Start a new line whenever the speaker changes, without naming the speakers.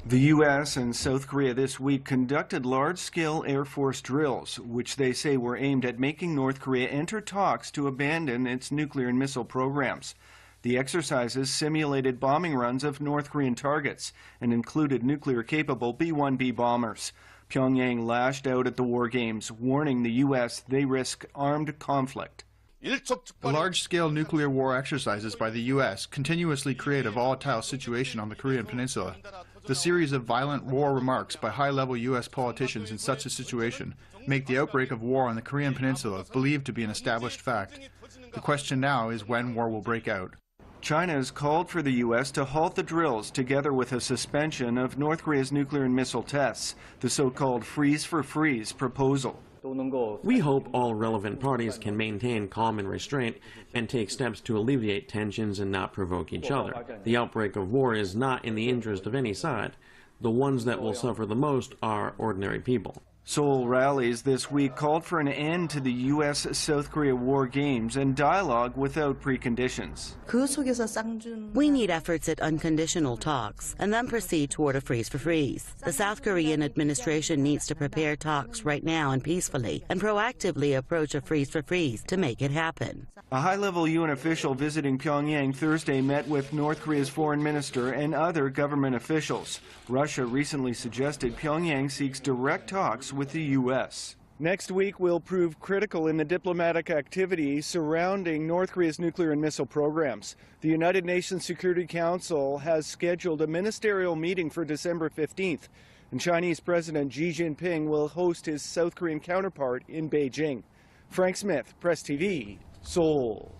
The U.S. and South Korea this week conducted large-scale Air Force drills, which they say were aimed at making North Korea enter talks to abandon its nuclear and missile programs. The exercises simulated bombing runs of North Korean targets and included nuclear-capable B-1B bombers. Pyongyang lashed out at the war games, warning the U.S. they risk armed conflict.
The large-scale nuclear war exercises by the U.S. continuously create a volatile situation on the Korean peninsula. The series of violent war remarks by high-level U.S. politicians in such a situation make the outbreak of war on the Korean peninsula believed to be an established fact. The question now is when war will break out.
China has called for the U.S. to halt the drills together with a suspension of North Korea's nuclear and missile tests, the so-called freeze-for-freeze proposal.
We hope all relevant parties can maintain calm and restraint and take steps to alleviate tensions and not provoke each other. The outbreak of war is not in the interest of any side. The ones that will suffer the most are ordinary people.
Seoul rallies this week called for an end to the U.S.-South Korea war games and dialogue without preconditions.
We need efforts at unconditional talks and then proceed toward a freeze-for-freeze. The South Korean administration needs to prepare talks right now and peacefully and proactively approach a freeze-for-freeze to make it happen.
A high-level UN official visiting Pyongyang Thursday met with North Korea's foreign minister and other government officials. Russia recently suggested Pyongyang seeks direct talks with the U.S. Next week will prove critical in the diplomatic activity surrounding North Korea's nuclear and missile programs. The United Nations Security Council has scheduled a ministerial meeting for December 15th, and Chinese President Xi Jinping will host his South Korean counterpart in Beijing. Frank Smith, Press TV, Seoul.